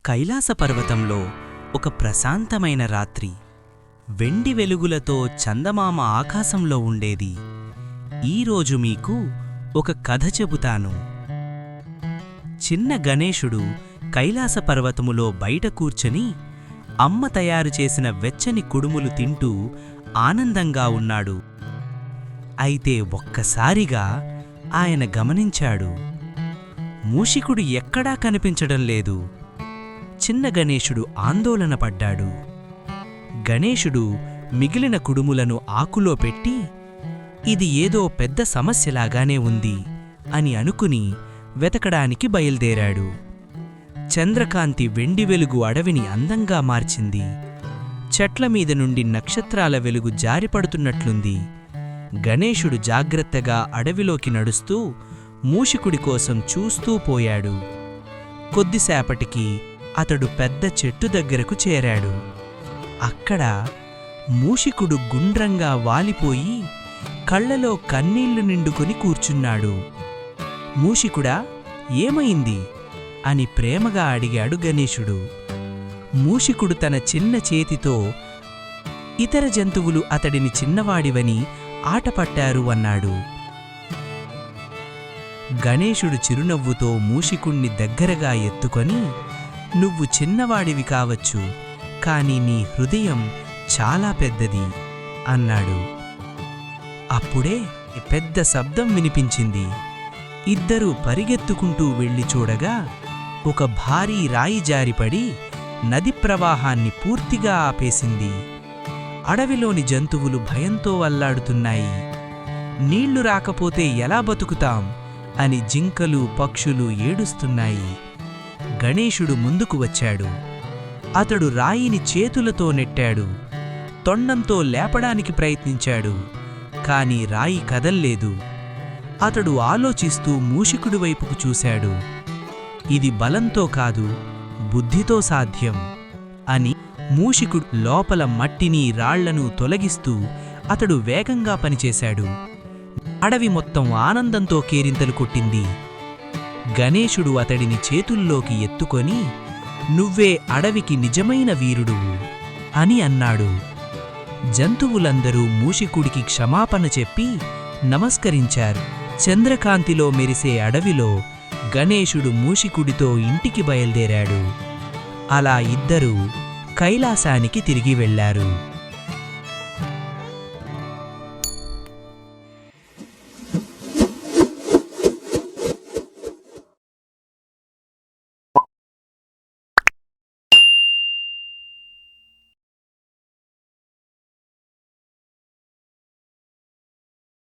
కైలాస పర్వతంలో ఒక ప్రశాంతమైన రాత్రి. వెండి వెలుగులతో చందమామ ఆకాశంలో ఉండేది. ఈరోజు మీకు ఒక కథ చెబుతాను. చిన్న గణేశుడు కైలాస పర్వతములో బయట కూర్చొని అమ్మ తయారు చేసిన వెచ్చని కుడుములు తింటూ ఆనందంగా ఉన్నాడు. అయితే ఒక్కసారిగా ఆయన గమనించాడు, మూషికుడు ఎక్కడా కనిపించడం లేదు. చిన్న గణేశుడు ఆందోళన పడ్డాడు. గణేశుడు మిగిలిన కుడుములను ఆకులో పెట్టి, ఇది ఏదో పెద్ద సమస్యలాగానే ఉంది అని అనుకుని వెతకడానికి బయల్దేరాడు. చంద్రకాంతి వెండి వెలుగు అడవిని అందంగా మార్చింది. చెట్ల మీద నుండి నక్షత్రాల వెలుగు జారిపడుతున్నట్లుంది. గణేశుడు జాగ్రత్తగా అడవిలోకి నడుస్తూ మూషికుడి కోసం చూస్తూ పోయాడు. కొద్దిసేపటికి అతడు పెద్ద చెట్టు దగ్గరకు చేరాడు. అక్కడ మూషికుడు గుండ్రంగా వాలిపోయి కళ్ళలో కన్నీళ్లు నిండుకొని కూర్చున్నాడు. మూషికుడా, ఏమైంది అని ప్రేమగా అడిగాడు గణేశుడు. మూషికుడు తన చిన్న చేతితో, ఇతర జంతువులు అతడిని చిన్నవాడివని ఆటపట్టారు అన్నాడు. గణేశుడు చిరునవ్వుతో మూషికుణ్ణి దగ్గరగా ఎత్తుకొని, నువ్వు చిన్నవాడివి కావచ్చు, కాని నీ హృదయం చాలా పెద్దది అన్నాడు. అప్పుడే పెద్ద శబ్దం వినిపించింది. ఇద్దరూ పరిగెత్తుకుంటూ వెళ్ళి చూడగా ఒక భారీ రాయి జారిపడి నది ప్రవాహాన్ని పూర్తిగా ఆపేసింది. అడవిలోని జంతువులు భయంతో అల్లాడుతున్నాయి. నీళ్లు రాకపోతే ఎలా బతుకుతాం అని జింకలు, పక్షులు ఏడుస్తున్నాయి. గణేశుడు ముందుకు వచ్చాడు. అతడు రాయిని చేతులతో నెట్టాడు. తొండంతో లేపడానికి ప్రయత్నించాడు. కాని రాయి కదల్లేదు. అతడు ఆలోచిస్తూ మూషికుడి వైపుకు చూశాడు. ఇది బలంతో కాదు, బుద్ధితో సాధ్యం అని. మూషికుడు లోపల మట్టిని, రాళ్లను తొలగిస్తూ అతడు వేగంగా పనిచేశాడు. అడవి మొత్తం ఆనందంతో కేరింతలు కొట్టింది. గణేశుడు అతడిని చేతుల్లోకి ఎత్తుకొని, నువ్వే అడవికి నిజమైన వీరుడువు అని అన్నాడు. జంతువులందరూ మూషికుడికి క్షమాపణ చెప్పి నమస్కరించారు. చంద్రకాంతిలో మెరిసే అడవిలో గణేశుడు మూషికుడితో ఇంటికి బయల్దేరాడు. అలా ఇద్దరూ కైలాసానికి తిరిగి వెళ్లారు.